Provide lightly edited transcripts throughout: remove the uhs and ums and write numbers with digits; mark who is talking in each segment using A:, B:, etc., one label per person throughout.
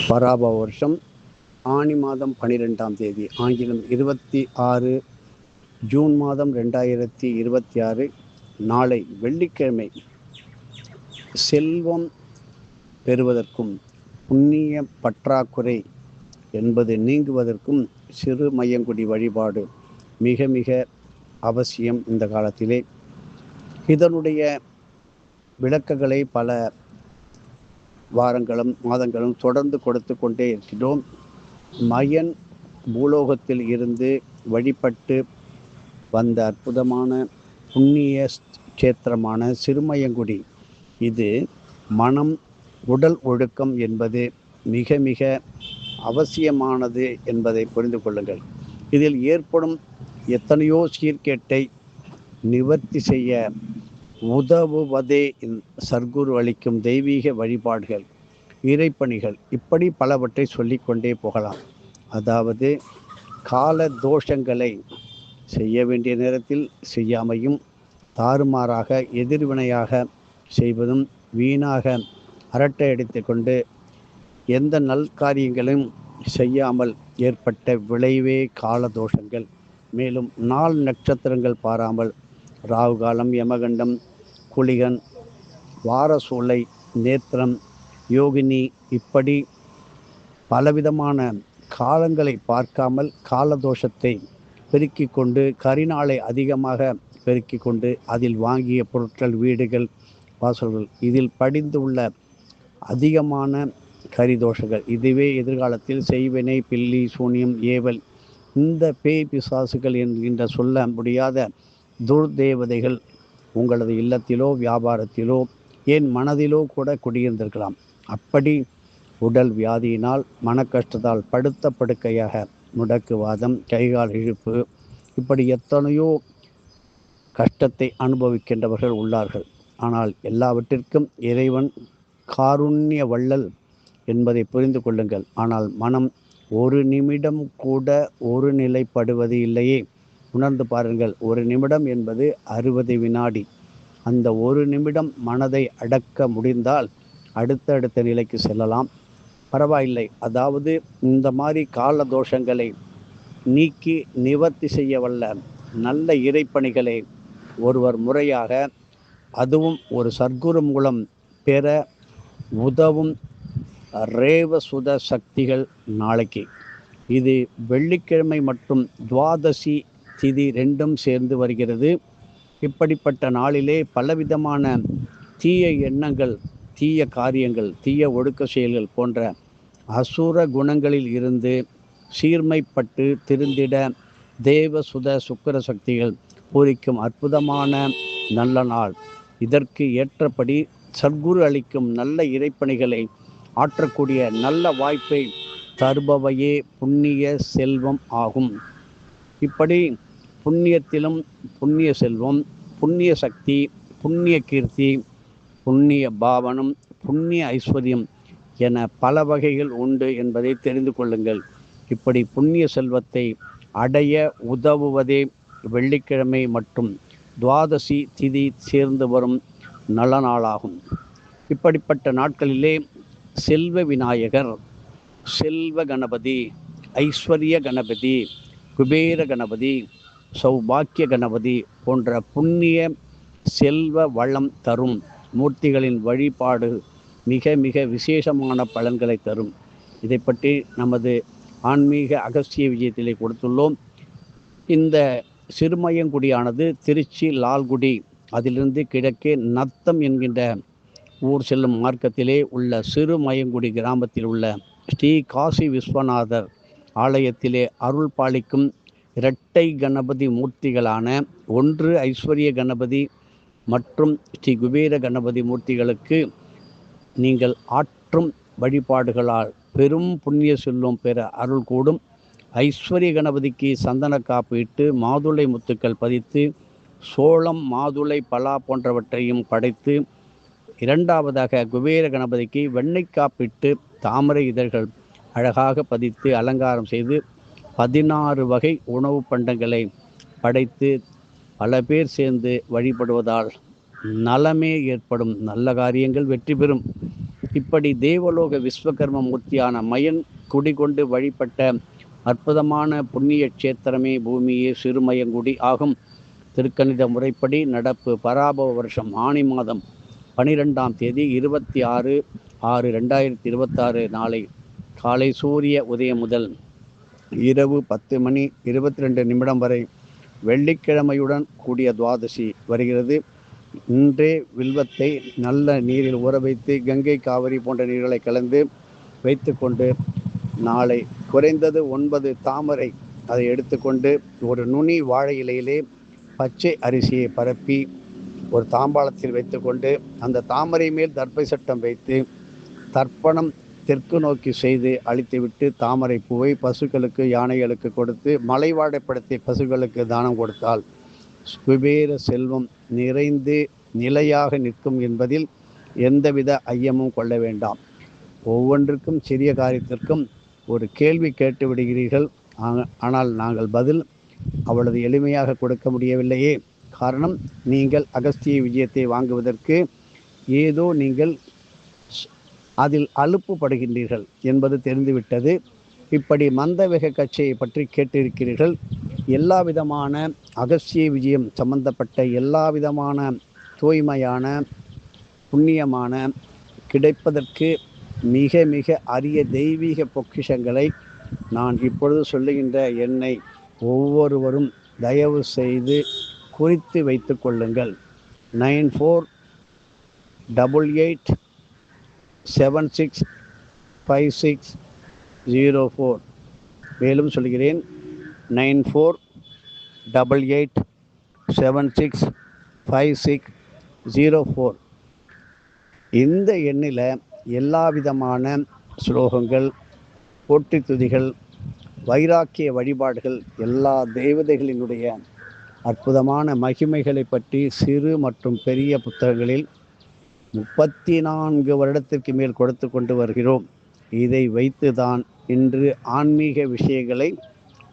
A: பராப வருஷம் ஆனி மாதம் 12ஆம் தேதி, ஆங்கிலம் 26 ஜூன் மாதம் 2026. நாளை வெள்ளிக்கிழமை. செல்வம் பெறுவதற்கும் புண்ணிய பற்றாக்குறை என்பது நீங்குவதற்கும் சிறு மையங்குடி வழிபாடு மிக மிக அவசியம். இந்த காலத்திலே இதனுடைய விளக்கங்களை பல வாரங்களும் மாதங்களும் தொடர்ந்து கொடுத்து கொண்டே இருக்கிறோம். மயன் பூலோகத்தில் இருந்து வழிபட்டு வந்த அற்புதமான புண்ணிய கஷேத்திரமான சிறுமயங்குடி. இது மனம் உடல் ஒழுக்கம் என்பது மிக மிக அவசியமானது என்பதை புரிந்து கொள்ளுங்கள். இதில் ஏற்படும் எத்தனையோ சீர்கேட்டை நிவர்த்தி செய்ய உதவுவதே சர்க்குரு அளிக்கும் தெய்வீக வழிபாடுகள், இறைப்பணிகள், இப்படி பலவற்றை சொல்லிக்கொண்டே போகலாம். அதாவது கால தோஷங்களை செய்ய வேண்டிய நேரத்தில் செய்யாமையும், தாறுமாறாக எதிர்வினையாக செய்வதும், வீணாக அரட்டை அடித்து கொண்டு எந்த நல்காரியங்களும் செய்யாமல் ஏற்பட்ட விளைவே கால தோஷங்கள். மேலும் நாள் நட்சத்திரங்கள் பாராமல் ராகு காலம், யமகண்டம், குளிகன், வாரசூலை, நேத்திரம், யோகினி, இப்படி பலவிதமான காலங்களை பார்க்காமல் காலதோஷத்தை பெருக்கி கொண்டு, கரிநாளை அதிகமாக பெருக்கி கொண்டு, அதில் வாங்கிய பொருட்கள், வீடுகள், வாசல்கள், இதில் படிந்து உள்ள அதிகமான கரிதோஷங்கள், இதுவே எதிர்காலத்தில் செய்வினை, பில்லி, சூனியம், ஏவல், இந்த பேய் பிசாசுகள் என்கின்ற சொல்ல முடியாத துர்தேவதைகள் உங்களது இல்லத்திலோ, வியாபாரத்திலோ, ஏன் மனதிலோ கூட குடியிருந்திருக்கலாம். அப்படி உடல் வியாதியினால், மன கஷ்டத்தால் படுத்த படுக்கையாக முடக்குவாதம், கைகால் இழுப்பு, இப்படி எத்தனையோ கஷ்டத்தை அனுபவிக்கின்றவர்கள் உள்ளார்கள். ஆனால் எல்லாவற்றிற்கும் இறைவன் காருண்ய வள்ளல் என்பதை புரிந்து கொள்ளுங்கள். ஆனால் மனம் ஒரு நிமிடம் கூட ஒரு நிலைப்படுவது இல்லையே. உணர்ந்து பாருங்கள். ஒரு நிமிடம் என்பது 60 வினாடி. அந்த ஒரு நிமிடம் மனதை அடக்க முடிந்தால் அடுத்த நிலைக்கு செல்லலாம். பரவாயில்லை. அதாவது இந்த மாதிரி கால தோஷங்களை நீக்கி நிவர்த்தி செய்ய வல்ல நல்ல இறைப்பணிகளை ஒருவர் முறையாக, அதுவும் ஒரு சர்க்குரு மூலம் பெற உதவும் ரேவசுத சக்திகள் நாளைக்கு. இது வெள்ளிக்கிழமை மற்றும் துவாதசி திதி ரெண்டும் சேர்ந்து வருகிறது. இப்படிப்பட்ட நாளிலே பலவிதமான தீய எண்ணங்கள், தீய காரியங்கள், தீய ஒழுக்க செயல்கள் போன்ற அசுர குணங்களில் இருந்து சீர்மைப்பட்டு திருந்திட தேவசுத சுக்கிர சக்திகள் பூரிக்கும் அற்புதமான நல்ல நாள். இதற்கு ஏற்றபடி சர்க்குரு அளிக்கும் நல்ல இறைப்பணிகளை ஆற்றக்கூடிய நல்ல வாய்ப்பை தருபவையே புண்ணிய செல்வம் ஆகும். இப்படி புண்ணியத்திலும் புண்ணிய செல்வம், புண்ணிய சக்தி, புண்ணிய கீர்த்தி, புண்ணிய பாவனம், புண்ணிய ஐஸ்வர்யம் என பல வகைகள் உண்டு என்பதை தெரிந்து கொள்ளுங்கள். இப்படி புண்ணிய செல்வத்தை அடைய உதவுவதே வெள்ளிக்கிழமை மற்றும் துவாதசி திதி சேர்ந்து வரும் நல்ல நாளாகும். இப்படிப்பட்ட நாட்களிலே செல்வ விநாயகர், செல்வ கணபதி, ஐஸ்வர்ய கணபதி, குபேர கணபதி, சௌபாக்கிய கணபதி போன்ற புண்ணிய செல்வ வளம் தரும் மூர்த்திகளின் வழிபாடு மிக மிக விசேஷமான பலன்களை தரும். இதை பற்றி நமது ஆன்மீக அகஸ்திய விஜயத்திலே கொடுத்துள்ளோம். இந்த சிறுமயங்குடியானது திருச்சி லால்குடி, அதிலிருந்து கிழக்கே நத்தம் என்கின்ற ஊர் செல்லும் மார்க்கத்திலே உள்ள சிறுமயங்குடி கிராமத்தில் உள்ள ஸ்ரீ காசி விஸ்வநாதர் ஆலயத்திலே அருள் பாலிக்கும் இரட்டை கணபதி மூர்த்திகளான ஒன்று ஐஸ்வர்ய கணபதி மற்றும் ஸ்ரீ குபேர கணபதி மூர்த்திகளுக்கு நீங்கள் ஆற்றும் வழிபாடுகளால் பெரும் புண்ணிய செல்வம் பெற அருள் கூடும். ஐஸ்வர்ய கணபதிக்கு சந்தன காப்பு இட்டு, மாதுளை முத்துக்கள் பதித்து, சோளம், மாதுளை, பலா போன்றவற்றையும் படைத்து, இரண்டாவதாக குபேர கணபதிக்கு வெண்ணெய் காப்பிட்டு, தாமரை இதழ்கள் அழகாக பதித்து அலங்காரம் செய்து 16 வகை உணவு பண்டங்களை படைத்து பல பேர் சேர்ந்து வழிபடுவதால் நலமே ஏற்படும். நல்ல காரியங்கள் வெற்றி பெறும். இப்படி தேவலோக விஸ்வகர்ம மூர்த்தியான மயன் குடிகொண்டு வழிபட்ட அற்புதமான புண்ணிய கஷேத்திரமே பூமியே சிறுமயங்குடி ஆகும். திருக்கணித முறைப்படி நடப்பு பராபவ வருஷம் ஆனி மாதம் 12ஆம் தேதி 26/6/2026 நாளை காலை சூரிய உதயம் முதல் இரவு 10:22 வரை வெள்ளிக்கிழமையுடன் கூடிய துவாதசி வருகிறது. இன்றே வில்வத்தை நல்ல நீரில் ஊற வைத்து கங்கை காவிரி போன்ற நீர்களை கலந்து வைத்து கொண்டு நாளை குறைந்தது 9 தாமரை அதை எடுத்துக்கொண்டு ஒரு நுனி வாழை இலையிலே பச்சை அரிசியை பரப்பி ஒரு தாம்பாளத்தில் வைத்துக்கொண்டு அந்த தாமரை மேல் தர்ப்பை சட்டம் வைத்து தர்ப்பணம் தெற்கு நோக்கி செய்து அழித்துவிட்டு தாமரை பூவை பசுக்களுக்கு யானைகளுக்கு கொடுத்து மலைவாடைப்படுத்திய பசுக்களுக்கு தானம் கொடுத்தால் குபேர செல்வம் நிறைந்து நிலையாக நிற்கும் என்பதில் எந்தவித ஐயமும் கொள்ள வேண்டாம். ஒவ்வொன்றுக்கும் சிறிய காரியத்திற்கும் ஒரு கேள்வி கேட்டு விடுகிறீர்கள். ஆனால் நாங்கள் பதில் அவ்வளவு எளிமையாக கொடுக்க முடியவில்லையே. காரணம், நீங்கள் அகஸ்திய விஜயத்தை வாங்குவதற்கு ஏதோ நீங்கள் அதில் அலுப்பு படுகின்றீர்கள் என்பது தெரிந்துவிட்டது. இப்படி மந்தவேக கட்சியை பற்றி கேட்டிருக்கிறீர்கள். எல்லா விதமான அகஸ்திய விஜயம் சம்பந்தப்பட்ட எல்லா விதமான தூய்மையான புண்ணியமான கிடைப்பதற்கு மிக மிக அரிய தெய்வீக பொக்கிஷங்களை நான் இப்பொழுது சொல்லுகின்ற எண்ணை ஒவ்வொருவரும் தயவு செய்து குறித்து வைத்து கொள்ளுங்கள். 9488765604. மேலும் சொல்கிறேன், 9488765604. இந்த எண்ணில் எல்லா விதமான ஸ்லோகங்கள், போற்றி துதிகள், வைராக்கிய வழிபாடுகள், எல்லா தேவதைகளினுடைய அற்புதமான மகிமைகளை பற்றி சிறு மற்றும் பெரிய புத்தகங்களில் 34 வருடத்திற்கு மேல் கொடுத்து கொண்டு வருகிறோம். இதை வைத்துதான் இன்று ஆன்மீக விஷயங்களை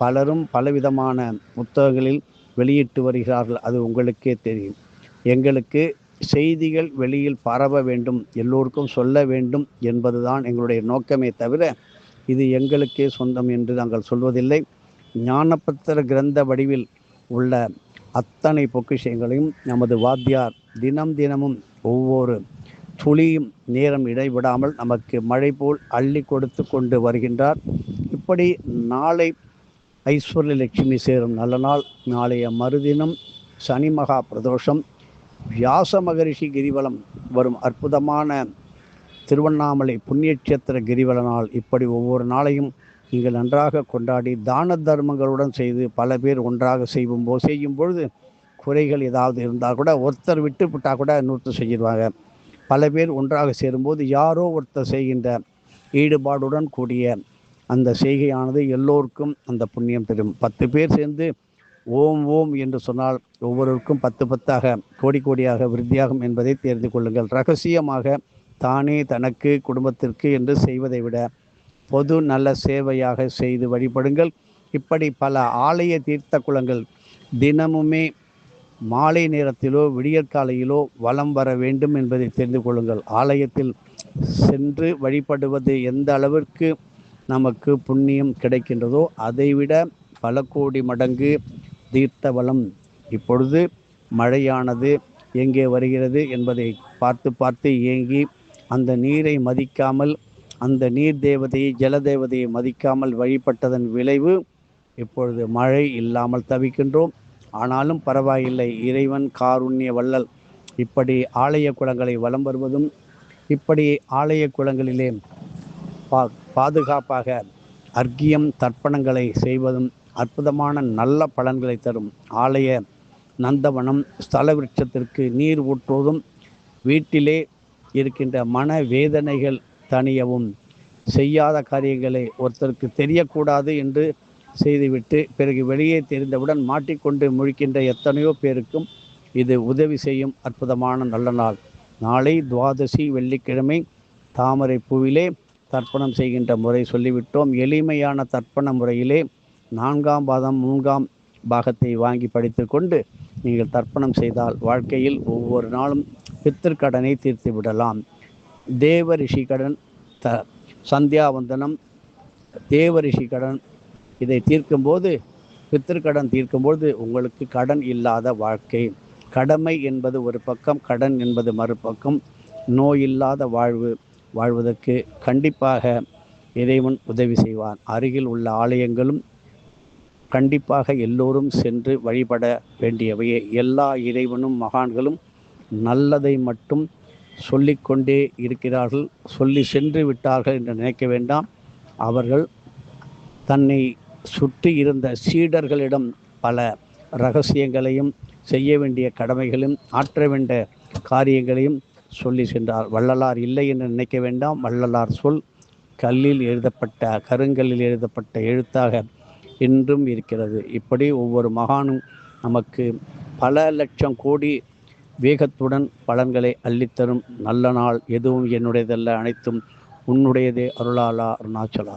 A: பலரும் பலவிதமான புத்தகங்களில் வெளியிட்டு வருகிறார்கள். அது உங்களுக்கே தெரியும். எங்களுக்கு செய்திகள் வெளியில் பரவ வேண்டும், எல்லோருக்கும் சொல்ல வேண்டும் என்பதுதான் எங்களுடைய நோக்கமே தவிர இது எங்களுக்கே சொந்தம் என்று நாங்கள் சொல்வதில்லை. ஞானபத்திர கிரந்த வடிவில் உள்ள அத்தனை பொக்கிஷங்களையும் நமது வாத்தியார் தினமும் ஒவ்வொரு துளியும் நேரம் இடைவிடாமல் நமக்கு மழை போல் அள்ளி கொடுத்து கொண்டு வருகின்றார். இப்படி நாளை ஐஸ்வர்ய லட்சுமி சேரும் நல்ல நாள். நாளைய மறுதினம் சனி மகா பிரதோஷம், வியாச மகரிஷி கிரிவலம் வரும் அற்புதமான திருவண்ணாமலை புண்ணியட்சேத்திர கிரிவல நாள். இப்படி ஒவ்வொரு நாளையும் நீங்கள் நன்றாக கொண்டாடி தான தர்மங்களுடன் செய்து பல பேர் ஒன்றாக செய்யும் பொழுது குறைகள் ஏதாவது இருந்தால் கூட ஒருத்தர் விட்டு விட்டால் கூட இன்னொருத்தர் செஞ்சிருவாங்க. பல பேர் ஒன்றாக சேரும்போது யாரோ ஒருத்தர் செய்கின்ற ஈடுபாடுடன் கூடிய அந்த செய்கையானது எல்லோருக்கும் அந்த புண்ணியம் பெறும். 10 பேர் சேர்ந்து ஓம் ஓம் என்று சொன்னால் ஒவ்வொருவருக்கும் 10 கோடியாக விருத்தியாகும் என்பதை தெரிந்து கொள்ளுங்கள். ரகசியமாக தானே தனக்கு குடும்பத்திற்கு என்று செய்வதை விட பொது நல்ல சேவையாக செய்து வழிபடுங்கள். இப்படி பல ஆலய தீர்த்த குளங்கள் தினமுமே மாலை நேரத்திலோ விடியற்காலையிலோ வலம் வர வேண்டும் என்பதை தெரிந்து கொள்ளுங்கள். ஆலயத்தில் சென்று வழிபடுவது எந்த அளவிற்கு நமக்கு புண்ணியம் கிடைக்கின்றதோ அதைவிட பல கோடி மடங்கு தீர்த்த வளம். இப்பொழுது மழையானது எங்கே வருகிறது என்பதை பார்த்து ஏங்கி அந்த நீரை மதிக்காமல், அந்த நீர் தேவதையை ஜல தேவதையை மதிக்காமல் வழிபட்டதன் விளைவு இப்பொழுது மழை இல்லாமல் தவிக்கின்றோம். ஆனாலும் பரவாயில்லை, இறைவன் காருண்ய வள்ளல். இப்படி ஆலய குளங்களை வலம் வருவதும், இப்படி ஆலய குளங்களிலே பாதுகாப்பாக அர்க்கியம் தர்ப்பணங்களை செய்வதும் அற்புதமான நல்ல பலன்களை தரும். ஆலய நந்தவனம் ஸ்தல விருட்சத்திற்கு நீர் ஊற்றுவதும், வீட்டிலே இருக்கின்ற மன வேதனைகள் தணியவும், செய்யாத காரியங்களை ஒருத்தருக்கு தெரியக்கூடாது என்று செய்துவிட்டு பிறகு வெளியே தெரிந்தவுடன் மாட்டிக்கொண்டு முழிக்கின்ற எத்தனையோ பேருக்கும் இது உதவி செய்யும் அற்புதமான நல்ல நாள். நாளை துவாதசி வெள்ளிக்கிழமை தாமரை பூவிலே தர்ப்பணம் செய்கின்ற முறை சொல்லிவிட்டோம். எளிமையான தர்ப்பண முறையிலே 4ஆம் பாதம் 3ஆம் பாகத்தை வாங்கி படித்து கொண்டு நீங்கள் தர்ப்பணம் செய்தால் வாழ்க்கையில் ஒவ்வொரு நாளும் பித்திருக்கடனை தீர்த்து விடலாம். தேவ ரிஷி கடன், சந்தியாவந்தனம், தேவ ரிஷி கடன் இதை தீர்க்கும்போது, பித்திருக்கடன் தீர்க்கும்போது உங்களுக்கு கடன் இல்லாத வாழ்க்கை. கடமை என்பது ஒரு பக்கம், கடன் என்பது மறுபக்கம். நோயில்லாத வாழ்வதற்கு கண்டிப்பாக இறைவன் உதவி செய்வான். அருகில் உள்ள ஆலயங்களும் கண்டிப்பாக எல்லோரும் சென்று வழிபட வேண்டியவையே. எல்லா இறைவனும் மகான்களும் நல்லதை மட்டும் சொல்லிக்கொண்டே இருக்கிறார்கள். சொல்லி சென்று விட்டார்கள் என்று நினைக்க வேண்டாம். அவர்கள் தன்னை சுற்றி இருந்த சீடர்களிடம் பல இரகசியங்களையும், செய்ய வேண்டிய கடமைகளையும், ஆற்ற வேண்டிய காரியங்களையும் சொல்லி சென்றார். வள்ளலார் இல்லை என்று நினைக்க வேண்டாம். வள்ளலார் சொல் கல்லில் எழுதப்பட்ட, கருங்கல்லில் எழுதப்பட்ட எழுத்தாக இன்றும் இருக்கிறது. இப்படி ஒவ்வொரு மகானும் நமக்கு பல லட்சம் கோடி வேகத்துடன் பலன்களை அள்ளித்தரும் நல்ல நாள் எதுவும் என்னுடையதல்ல, அனைத்தும் உன்னுடையதே. அருளாளா அருணாச்சலா.